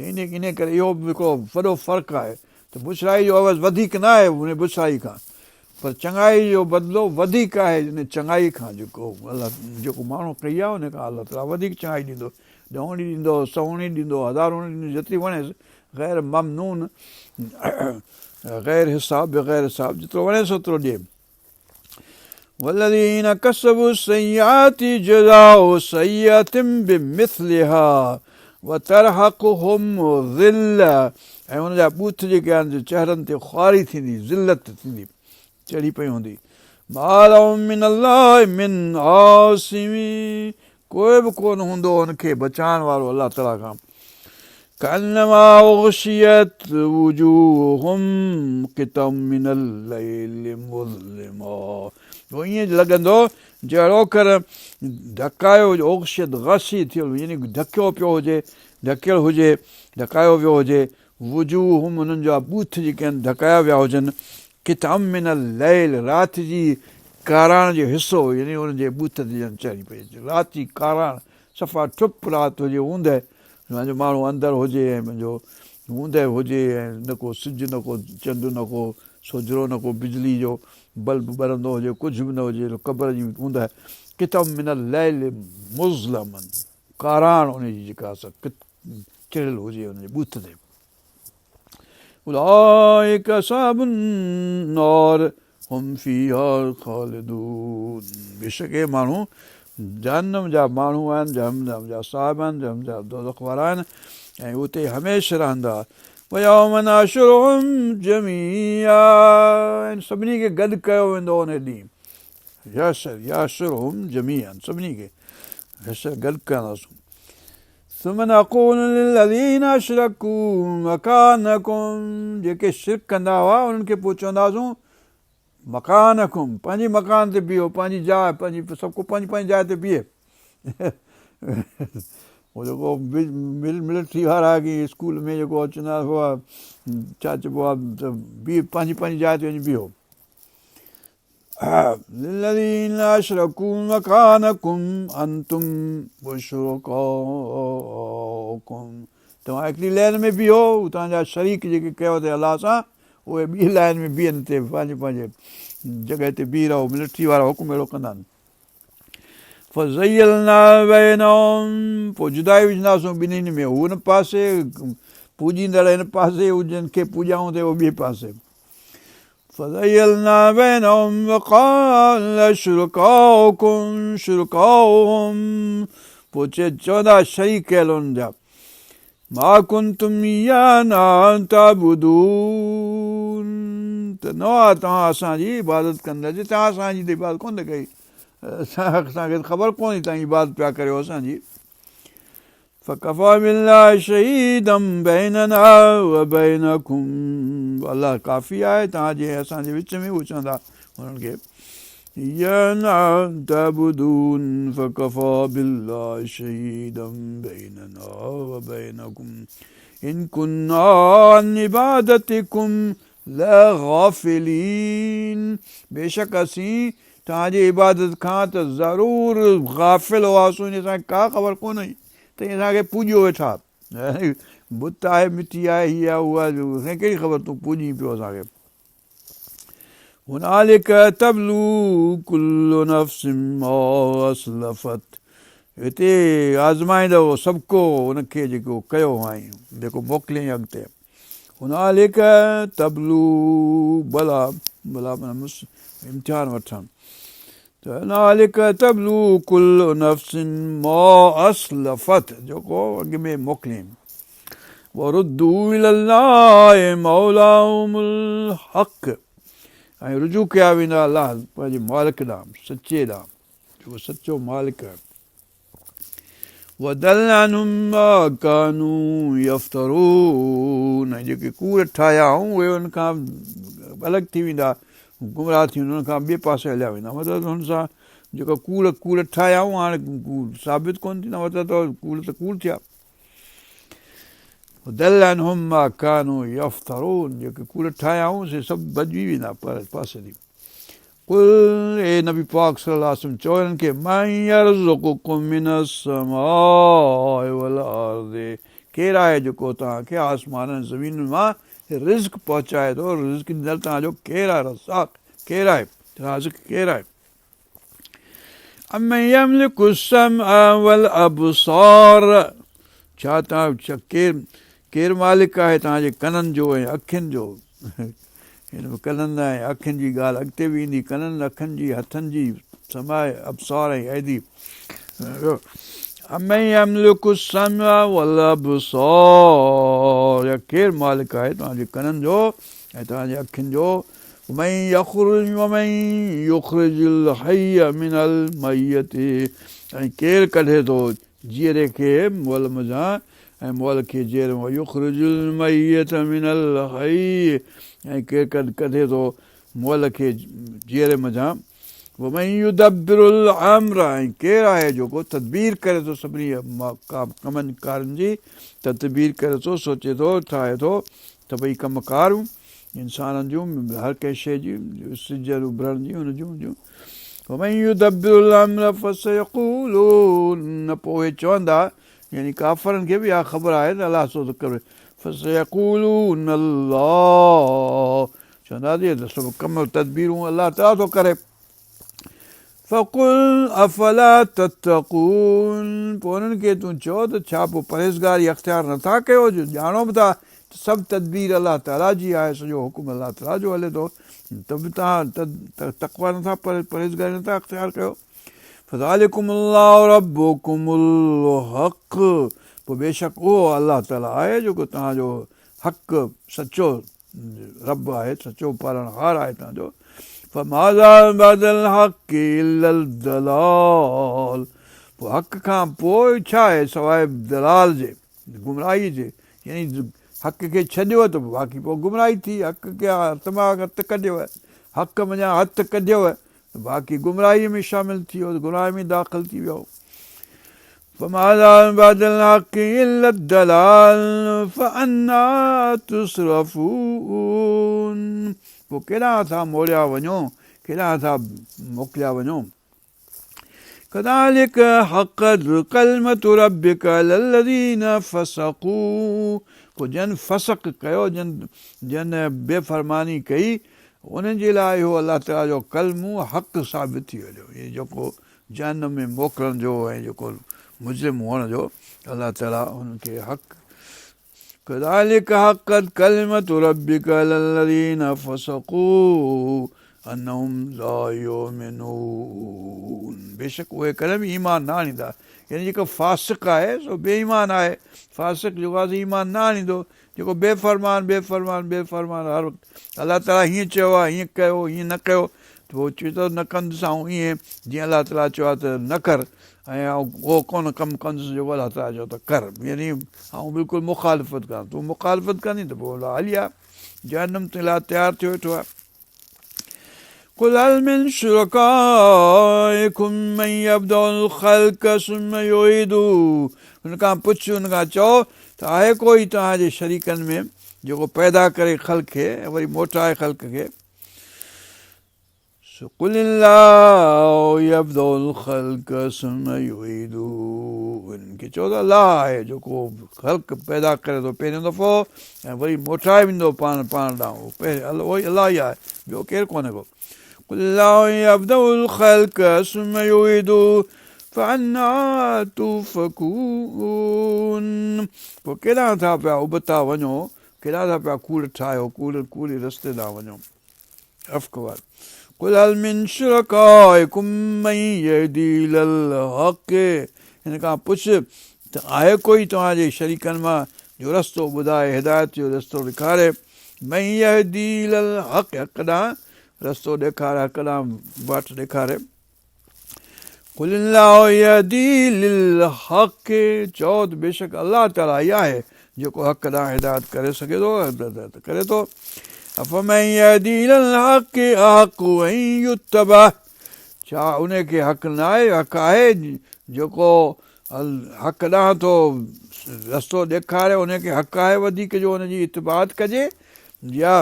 A: इन करे इहो बि हिकिड़ो वॾो फ़र्क़ु आहे त बुछड़ाई जो एवज़ वधीक न आहे उन बुछड़ाई खां, पर चङाई जो बदिलो वधीक आहे हिन चङाई खां। जेको अलाह जेको माण्हू कई आहे उन खां अलाह ताला वधीक चङाई ॾींदो, ॾहोणी ॾींदो, सौणी ॾींदो, हज़ारोणी ॾींदो, जेतिरी वणेसि, ग़ैर ममनून, ग़ैर हिसाब, बग़ैर हिसाब, जेतिरो वणेसि ओतिरो ॾिए। वल्लज़ीन कसबु सय्याति जज़ाउ सय्यातिम बिमिस्लिहा व तरहक़ुहुम ज़िल्ला, ऐं हुनजा बूथ जेके आहिनि चहिरनि ते ख़्वारी थींदी, ज़िल्लत थींदी, चढ़ी पई हूंदी। मा लहुम मिनल्लाहि मिन आसिमी, कोई बि कोन हूंदो हुनखे बचाइण वारो अलाह ताला खां। कअन्नमा उग़शियत वुजूहुम क़ितम मिनल लैलि मुज़लिमा, पोइ ईअं लॻंदो जहिड़ो कर ढकायो, उग़शियत ग़शी थियल, यानी ढकियो पियो हुजे, ढकियल हुजे, ढकायो वियो हुजे, वुजूहुम हुननि जा बूथ जेके आहिनि ढकाया विया हुजनि, क़ितम मिनल लैल, राति जी काराण जो हिसो, यानी हुननि जे बूथ ते ॼण चढ़ी पई अचे, राति जी काराण, सफ़ा ठुप राति हुजे, ऊंदहि, पंहिंजो माण्हू अंदरि हुजे ऐं पंहिंजो ऊंदहि हुजे, ऐं न को सिजु, न को चंडु, न को सोजरो, न को बिजली जो बल्ब ॿरंदो हुजे, कुझु बि न हुजे, क़बर जी ऊंदहि। क़ितम मिनल लैल मुज़लमन, काराण उनजी जेका चिड़ियल हुजे हुनजे बूथ ते। उलाइका असहाबुन नार हुम फ़ीहा ख़ालिदून, बेशक हे माण्हू जहन्नम जा माण्हू आहिनि, जहन्नम जा साहिब आहिनि, जहन्नम जा दोज़ख वारा आहिनि ऐं उते हमेशह रहंदा। वयौम नहशुरुहुम जमीआ, सभिनी खे गॾु कयो वेंदो उन ॾींहुं, यहशुरुहुम जमीअन, सभिनी खे गॾु कंदासूं। सुम नक़ूलु लिल्लज़ीना अशरकू मकानकुम, जेके शिरक कंदा हुआ उन्हनि खे पोइ चवंदासूं मकानकुम, पंहिंजी मकान ते बीहो, पंहिंजी जाइ, पंहिंजी सभु को पंहिंजी पंहिंजी जाइ ते बीहे। उहो जेको मिलिट्री वारा की स्कूल में जेको चवंदा हुआ, छा चइबो आहे त बीह, पंहिंजी पंहिंजी जाइ ते वञी बीहो। लिल्लज़ीना अशरकू मकानकुम अंतुम वशुरकाउकुम, तव्हां हिकिड़ी लाइन में बीहो, तव्हांजा शरीक जेके कयो अथई अलाह सां, उहे ॿी लाइन में बीहनि ते पंहिंजे पंहिंजे जॻह ते बीह रहो, मिलिट्री वारा हुकुम अहिड़ो कंदा आहिनि। फ़ज़य्यलना बैनहुम, पोइ जुदाई विझंदासीं ॿिन्हिनि में, हू हिन पासे पूॼींदड़ हिन पासे, जिन खे पूॼाऊं ते उहो ॿिए पासे। फ़ज़य्यलना बैनहुम वक़ाल शुरकाउहुम, पोइ चवंदा शरीक कयल हुननि जा, मा कुंतुम इय्याना ताबुदून, त न आहे तव्हां असांजी इबादत कंदा, तव्हां असांजी त इबादत कोन था कई, असांखे ख़बर कोन्हे तव्हां इबादत पिया करियो असांजी। फ़कफ़ा बिल्लाहि शहीदम बैनना व बैनकुम, अलाह काफ़ी आहे तव्हांजे असांजे विच में, उहे चवंदा हुननि खे इय्याना ताबुदून फ़कफ़ा बिल्लाहि शहीदम बैनना व बैनकुम इन कुन्ना अन इबादतिकुम लग़ाफ़िलीन, बेशक असीं तव्हांजी इबादत खां त ज़रूरु गाफ़िल हुआसीं, असांखे का ख़बर कोन हुई त असांखे पूॼियो वेठा। बुत आहे, मिटी आहे, हीअ आहे, उहा, असांखे कहिड़ी ख़बर तूं पूॼी पियो असांखे। हुनालिक तब्लू कुल्लु नफ़्सिन मा असलफ़त, हिते आज़माईंदो सभु को हुनखे जेको कयो हुअईं, जेको मोकिलियईं अॻिते। हुनालिक तब्लू, भला भला माना इम्तिहान वठणु, त हुनालिक तब्लू कुल्लु नफ़्सिन मा असलफ़त, जेको अॻु में मोकिलियईं। वरुद्दू इलल्लाहि मौलाहुमुल हक़, ऐं रुजू कया वेंदा अलाह पंहिंजे मालिक ॾांहुं, सचे ॾांहुं, जेको सचो मालिक आहे। वदल अन्हुम मा कानू यफ्तरून, ऐं जेके कूड़ ठाहिया हुआ उहे हुन खां अलॻि थी वेंदा, गुमराह थी वेंदा, हुन खां ॿिए पासे हलिया वेंदा। मतिलबु हुन सां जेको कूड़ ठाहिया हुआ हाणे साबित कोन थींदा, मतिलबु त कूड़ थिया। वदल अन्हुम मा कानू यफ्तरून, जेके कूड़ ठाहिया हुआ से सभु भॼी वेंदा पर पासे थी। कुल, ए नबी पाक सल्लल्लाहु अलैहि वसल्लम, चओ हिननि खे, मन यरज़ुकुकुम मिनस समाइ वल अर्ज़ि, केरु आहे जेको तव्हांखे आसमाननि ज़मीनुनि मां रिज़्क़ पहुचाए थो, रिज़्क़ ॾींदड़ तव्हांजो केरु आहे, रज़ाक़ केरु आहे, राज़िक़ केरु आहे। अमन यमलिकु सम्अ वल अबसार, छा तव्हां केरु मालिक आहे तव्हांजे कननि जो ऐं अखियुनि जो। हिन में कननि ऐं अखियुनि जी ॻाल्हि अॻिते बि ईंदी, कननि अखियुनि जी, हथनि जी, समाए अबसार ऐं ऐदी। अमन यमलिकु सम्अ वल अबसार, या केरु मालिक आहे तव्हांजे कननि जो ऐं तव्हांजे अखियुनि जो। वमन युख़रिजुल हय्य मिनल मय्यत, ऐं केरु कढे थो जीअरे खे मुअल मज़ां ऐं मुअल खे जीअर मां। युख़रिजुल मय्यत मिनल हय्य, ऐं केरु कढे थो मुअल खे जीअरे मज़ां। वमन युदब्बिरुल अम्र, ऐं केरु आहे जेको तदबीर करे थो सभिनी कमनि कारनि जी, तदबीर करे थो, सोचे थो, ठाहे थो त भई कम कारूं इंसाननि जूं, हर कंहिं शइ जी, सिज उभरण जी, हुन जूं। वमन युदब्बिरुल अम्र फसयक़ूलून, पोइ चवंदा, यानी काफ़रनि खे बि इहा ख़बर आहे त अलाह छो थो करे। फसयक़ूलून अल्लाह, चवंदा त सभु कम तदबीरूं अलाह ताला थो करे। फ़क़ुल अफ़ला तत्तक़ून, पोइ हुननि खे तूं चओ त छा पोइ परहेज़गारी अख़्तियार नथा कयो, जो ॼाणो बि था त सभु तदबीर अलाह ताला जी आहे, सॼो हुकुम अलाह ताला जो हले थो, त बि तव्हां तक़वा नथा, परहेज़गारी नथा अख़्तियार कयो। फ़ज़ालिकुमुल्लाहु रब्बुकुमुल हक़, पोइ बेशक उहो अलाह ताला आहे जेको तव्हांजो हक़, सचो रब आहे, सचो पालणहार आहे तव्हांजो। फमाज़ा बअदल हक़ इल्लल दलाल, पोइ हक़ खां पोइ छा आहे सवाइ दलाल जे, गुमराही जे, यानी हक़ खे छॾियो त बाक़ी पोइ गुमराही थी। हक़ खे हथ कढियव, हक़ मञा हथ कढियव, बाक़ी गुमराही में शामिल थी वियो, गुनाह में दाख़िल थी वियो। फमाज़ा बअदल हक़ इल्लल दलाल फअन्ना तुसरफ़ून, पोइ केॾांहुं था मोड़िया वञो, केॾांहुं था मोकिलिया वञो। कज़ालिक हक़त कलिमतु रब्बिक अलल्लज़ीन फ़सक़ू, पोइ जन फ़सक़ कयो, जन बेफ़रमानी कई, उन्हनि जे लाइ इहो अलाह ताला जो कलमु हक़ साबित थी वियो। इहे जेको जहन्नम में मोकिलण जो ऐं जेको मुजरिम हुअण जो, अलाह ताला हुनखे हक़। कज़ालिक हक़त कलिमतु रब्बिक अलल्लज़ीन फ़सक़ू अन्नहुम ला युमिनून, बेशक उहे कॾहिं बि ईमान न आणींदा। यानी जेको फ़ासिक़ आहे सो बेईमान आहे, फ़ासिक़ जेको आहे ईमान न आणींदो, जेको बेफ़रमान हर वक़्तु अलाह ताला हीअं चयो आहे, हीअं कयो, हीअं न कयो, त पोइ चए थो न कंदुसि ऐं ईअं जीअं अलाह ताला चयो आहे त न कर, ऐं उहो कोन कमु कंदुसि जेको अलाह ताला चयो त कर, यानी ऐं बिल्कुलु मुखालिफ़त कयां, तूं मुखालिफ़त कंदी त पोइ अलाह हली आहे, जहन्नम ते लाइ तयारु थियो वेठो आहे। قل هل من شركائكم من يبدأ الخلق ثم يعيده, हुन खां पुछ, हुन खां चओ त आहे कोई तव्हांजे शरीकनि में जेको पैदा करे ख़ल्क़ खे ऐं वरी मोटाए ख़ल्क़ खे قل الله يبدأ الخلق ثم يعيده इनखे चओ त अलाह आहे जेको ख़ल्क़ पैदा करे थो पहिरियों दफ़ो ऐं वरी मोटाए वेंदो पाण ॾांहुं पहिरियों उहो ई अलाह ई आहे ॿियो केरु कोन्हे को قل الله يبدأ الخلق ثم يعيده فأنى تؤفكون पोइ केॾां था पिया उबता वञो केॾां था पिया कूड़ ठाहियो कूड़ी रस्ते ॾांहुं वञो अफ़क़ قل هل من شركائكم من يهدي إلى الحق हिन खां पुछ त आहे कोई तव्हांजे शरीकनि मां जो रस्तो ॿुधाए हिदायत जो रस्तो ॾेखारे من يهدي إلى الحق हक़ ॾांहुं रस्तो ॾेखारे हक़ ॾांहुं वाट ॾेखारे قل الله يهدي للحق चओ त बेशक अलाह ताला ई आहे जेको हक़ ॾांहुं हिदायत करे सघे थो करे थो अफ़मन यहदी इलल हक़ अहक़ु अन युत्तबअ छा उनखे हक़ न आहे हक़ आहे जेको हक़ ॾांहुं थो रस्तो ॾेखारे उनखे हक़ आहे वधीक जो हुनजी इतिबात कजे या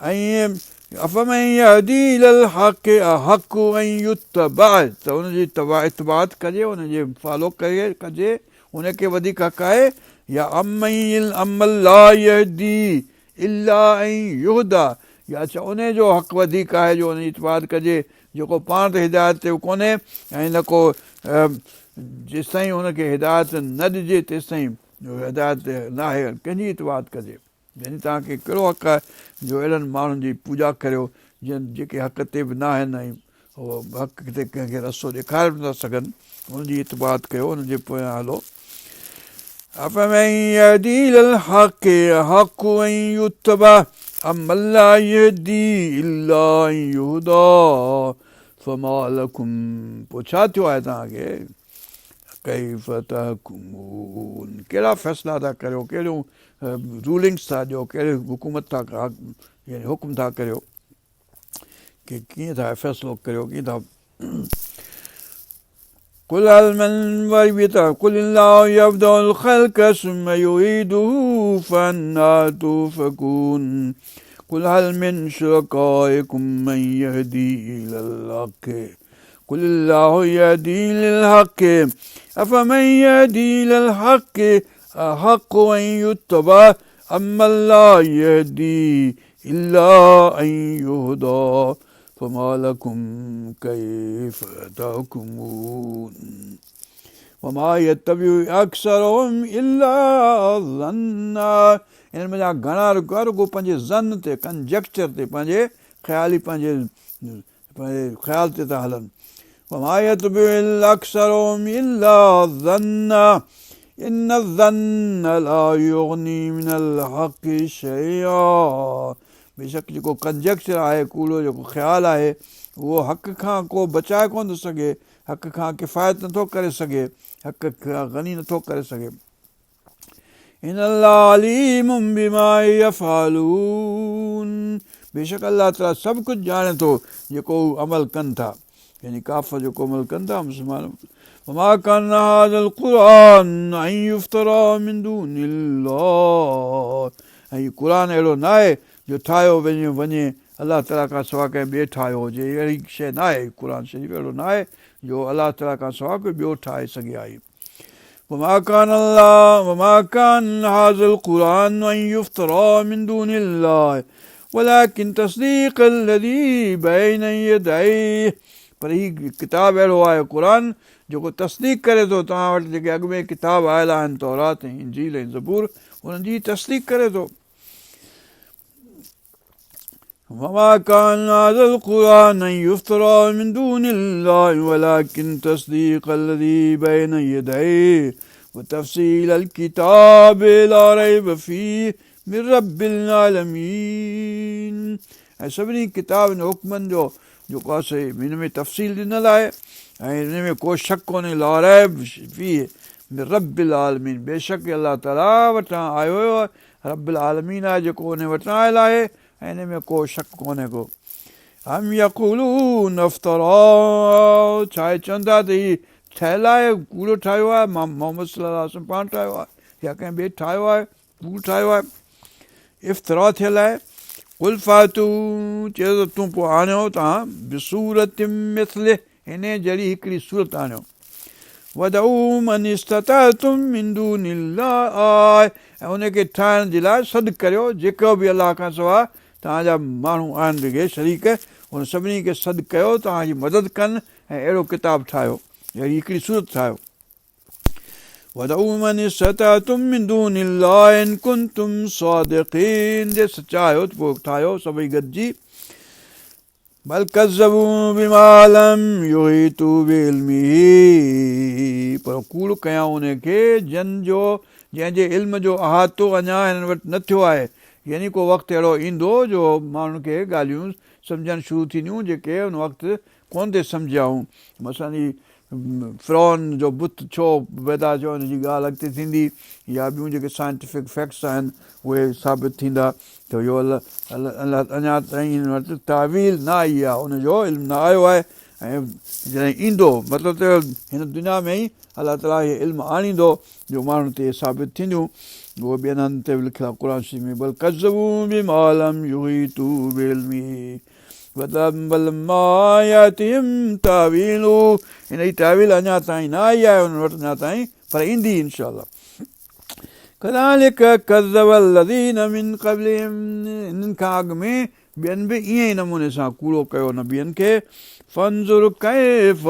A: ऐं अफ़मन यहदी इलल हक़ अहक़ु अन युत्तबअ त हुनजी इतिबात कजे हुनजे फॉलो कजे उनखे वधीक हक़ आहे या अमल ला यहदी इल्ला ऐं युहदा या छा उन जो हक़ वधीक आहे जो हुनजी इतिबात कजे जेको पाण त हिदायत ते कोन्हे ऐं न को जेसिताईं हुनखे हिदायत न ॾिजे तेसिताईं हिदायत ते न आहे कंहिंजी इतिबात कजे यानी तव्हांखे कहिड़ो हक़ आहे जो अहिड़नि माण्हुनि जी पूॼा करियो जेके हक़ ते बि न आहिनि ऐं उहो हक़ ते कंहिंखे रस्तो ॾेखारे बि नथा सघनि हुनजी इतिबात कयो हुनजे पोयां हलो أفمن يهدي إلى الحق أحق أن يتبع أمن لا يهدي إلا أن يهدى فما لكم पोइ छा थियो आहे तव्हांखे कैफ़ तहकुमून कहिड़ा फ़ैसिला था करियो कहिड़ियूं रूलिंग्स था ॾियो कहिड़े हुकूमत था यानी हुकुम था करियो की कीअं था फ़ैसिलो करियो कीअं था قل هل من قل الله يبدأ الخلق ثم يعيده فأنى تؤفكون قل هل من شركائكم من يهدي إلى الحق قل الله يهدي للحق أفمن يهدي إلى الحق أحق أن يتبع أمن لا يهدي إلا أن يهدى فما لكم كيف تحكمون وما يتبع أكثرهم إلا ظن इन में जा घणा रुगो पंहिंजे ज़न ते कंजेक्चर ते पंहिंजे ख़्याली पंहिंजे ख़्याल ते था हलनि وما يتبع أكثرهم إلا ظن إن الظن لا يغني من الحق شيئا बेशक जेको कंजेक्चर आहे कूड़ो जेको ख़्यालु आहे उहो हक़ खां को बचाए कोन थो सघे हक़ खां किफ़ायत नथो करे सघे हक़ खां गनी नथो करे सघे इन अल्लाह अलीमुम बिमा यफ़अलून बेशक अल्लाह ताला सभु कुझु ॼाणे थो जेको अमल कनि था यानी काफ़र जेको अमल कनि था मुस्लमान वमा कान हाज़ल क़ुरआन अन युफ़्तरा मिन दूनिल्लाह ऐं क़ुर अहिड़ो न आहे जो ठाहियो वञे अलाह ताला खां सवाइ कंहिं ॿिए ठाहियो हुजे अहिड़ी शइ न आहे क़ुर शरीफ़ अहिड़ो न आहे जो अलाह ताला खां सवाइ कोई ॿियो ठाहे सघे आहे وما كان هذا القرآن أن يفترى من دون الله ولكن تصديق الذي بين يديه पर ही किताब अहिड़ो आहे क़ुर जेको तस्दीक करे थो तव्हां वटि जेके अॻु में किताब आयल आहिनि तौरात ऐं इंजील ऐं ज़बूर उन्हनि जी तस्दीक करे थो وما كان هذا القرآن أن يفترى من دون الله ولكن تصديق الذي بين يديه وتفصيل الكتاب لا ريب فيه من رب العالمين ऐं सभिनी किताबनि हुकमनि जो जेको आहे हिन में तफ़सील ॾिनल आहे ऐं हिन में को शक कोन्हे ला रैब फीह मिन रब्बिल आलमीन बेशक अलाह ताला वटां आयो आहे रब्बिल आलमीन आहे जेको उन वटां आयल आहे ऐं हिन में को शक कोन्हे को हम यक़ूलून अफ़्तरा छा चवंदा त हीउ ठहियलु आहे कूड़ो ठाहियो आहे मोहम्मद सल्लल्लाहु अलैहि वसल्लम पाण ठाहियो आहे या कंहिं ॿिए ठाहियो आहे कूड़ ठाहियो आहे इफ़्तिरा थियल आहे। कुल फातू चए त तूं पोइ आणियो तव्हां बिसूरत मिस्लिह हिन जहिड़ी हिकिड़ी सूरत आणियो। वदऊ मन इस्तताअतुम मिन दूनिल्लाह ऐं उनखे ठाहिण जे लाइ सॾु करियो जेको बि अलाह खां सवाइ तव्हांजा माण्हू आहिनि जेके शरीक उन सभिनी खे सॾु कयो तव्हांजी मदद कनि ऐं अहिड़ो किताबु ठाहियो, अहिड़ी हिकिड़ी सूरत ठाहियो। वदऊ मन इस्तताअतुम मिन दूनिल्लाह इन कुंतुम सादिक़ीन जे सचा आहियो त पोइ ठाहियो सभई गॾिजी। बल कज़्ज़बू बिमा लम युहीतू बिइल्मिही पर कूड़ कयां उनखे जंहिंजे इल्म जो अहातो अञा हिननि वटि न थियो आहे। यानी को वक़्तु अहिड़ो ईंदो जो माण्हुनि खे ॻाल्हियूं सम्झणु शुरू थींदियूं जेके उन वक़्तु कोन थिए सम्झाऊं। असांजी फ़िरौन जो बुत छो पैदा थियो हिनजी ॻाल्हि अॻिते थींदी या ॿियूं जेके साइंटिफिक फैक्ट्स आहिनि उहे साबित थींदा त इहो अलाह अञा ताईं हिन वटि तावील न आई आहे, उनजो इल्मु न आयो आहे ऐं जॾहिं ईंदो मतिलबु त हिन दुनिया में ई अलाह ताला इहे इल्मु आणींदो जो माण्हुनि ते साबित थींदियूं। उहो ॿियनि हंधि ते बि लिखियलु आहे क़ुर शरीफ़ में बल कज़्ज़बू बिमा लम युहीतू बिइल्मिही वलम्मा यातिहिम तावीलु हिन जी तावील अञा ताईं न आई आहे उन्हनि वटि अञा ताईं पर ईंदी इंशा अल्लाह। कज़ालिक कज़्ज़ब अल्लज़ीन मिन क़ब्लिहिम हिननि खां अॻु में ॿियनि बि ईअं ई नमूने सां कूड़ो कयो नबियनि खे। फंज़ुर कैफ़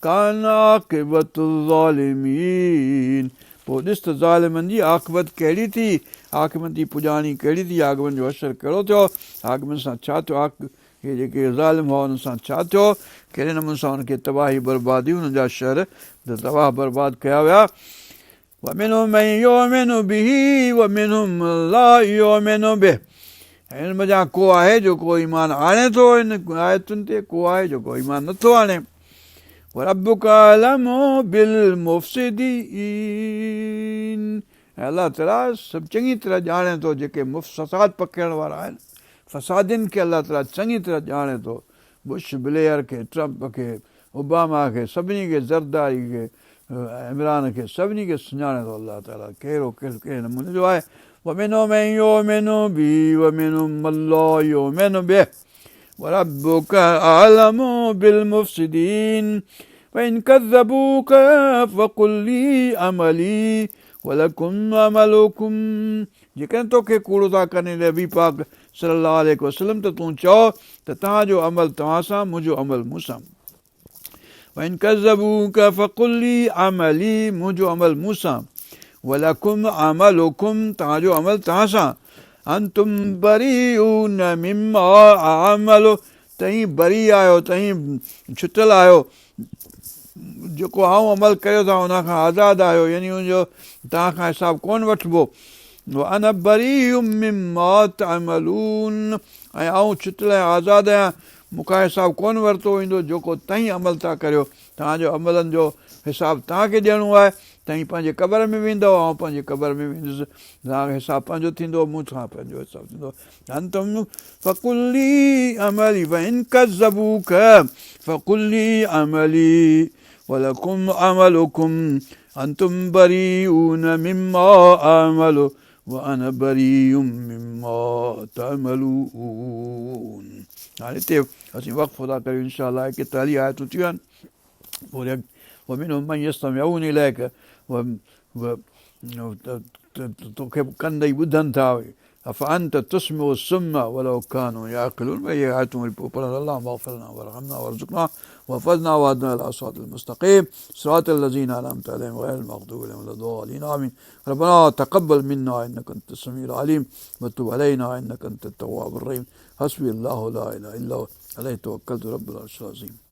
A: कान आक़िबतु ज़ालिमीन पोइ ॾिस त ज़ालिमनि जी आक़िबत कहिड़ी थी, आक़िबत जी पुॼाणी कहिड़ी थी, आगमन जो असरु कहिड़ो थियो, आगमन सां छा थियो, इहे जेके ज़ालिम हुआ हुन सां छा थियो, कहिड़े नमूने सां हुनखे तबाही बर्बादी हुननि जा शहर तबाह बर्बाद कया विया। वमिनहुम मन युमिनु बिही वमिनहुम ला युमिनु बिह हिन मज़ा को आहे जेको ईमान आणे थो हिन आयतुनि ते, को आहे जेको ईमान नथो आणे। वरब्बुक अअलमु बिल मुफ़्सिदीन अलाह ताला सभु चङी तरह ॼाणे थो जेके फसाद पकड़ण वारा आहिनि, फसादियुनि खे अलाह ताला चङी तरह ॼाणे थो। बुश ब्लेयर खे, ट्रम्प खे, ओबामा खे, सभिनी खे, ज़रदारी खे, इमरान खे, सभिनी खे सुञाणे थो अलाह ताला कहिड़ो कहिड़े नमूने जो आहे। वमिनहुम मन युमिनु बिही वमिनहुम मन ला युमिनु बिह वरब्बुक अअलमु बिल मुफ़्सिदीन वइन कज़्ज़बूक फ़क़ुल ली अमली वलकुम अमलुकुम जेकॾहिं तोखे कूड़ो था कनि नबी पाक सल्लल्लाहु अलैहि वसल्लम त तूं चओ त तव्हांजो अमल तव्हां सां, मुंहिंजो अमल मूं सां। वइन कज़्ज़बूक फ़क़ुल ली अमली मुंहिंजो अमल मूं सां वलकुम अमलुकुम तव्हांजो अमल तव्हां सां। अंतुम बरीउन मिम्मा अअमलु तव्हीं बरी आहियो, तव्हीं छुटल आहियो, जेको आऊं अमल कयो था हुनखां आज़ादु आहियो, यानी हुनजो तव्हां खां हिसाबु कोन वठिबो। अना बरीउम मिम्मा तअमलून ऐं आऊं छुटल ऐं आज़ादु आहियां, मूंखां हिसाबु कोन वरितो वेंदो जेको तव्हीं अमल था करियो, तव्हांजो अमलनि जो हिसाबु तव्हांखे ॾियणो आहे। तव्हीं पंहिंजे क़बर में वेंदव, ऐं पंहिंजे क़बर में वेंदुसि, तव्हांजो हिसाबु पंहिंजो थींदो, मूंखां पंहिंजो हिसाबु थींदो। अंतुम फ़क़ुल ली अमली वइन कज़्ज़बूक फ़क़ुल ली अमली वलकुम अमलुकुम अंतुम बरीउन मिम्मा अअमलु वअना बरीउम मिम्मा तअमलून। हाणे हिते असीं वक़्फ़ो था करियूं इंशा अल्लाह, 41 आयतूं थियूं आहिनि। पोइ वमिनहुम मन यस्तमिऊन इलैक तोखे कनि ॾेई ॿुधनि था अफ़अंत तुस्मिउ सुम्म वलौ कानू याक़िलून। इहे आयतूं वरी पोइ पढ़नि अल्लाहुम्मा अग़फिर लना वरहमना वरज़ुक़ना वहफ़ज़ना वहदना इला सिरातिल मुस्तक़ीम सिरातिल लज़ीना अनअमत अलैहिम ग़ैरिल मग़दूबि अलैहिम वलद्दालिन आमीन। रब्बना तक़ब्बल मिन्ना इन्नका अंतस समीउल अलीम वतुब अलैना इन्नका अंतत तव्वाबुर रहीम। हस्बी अल्लाहु ला इलाहा इल्ला हु अलैहि तवक्कलतु रब्बुल अर्शिल अज़ीम।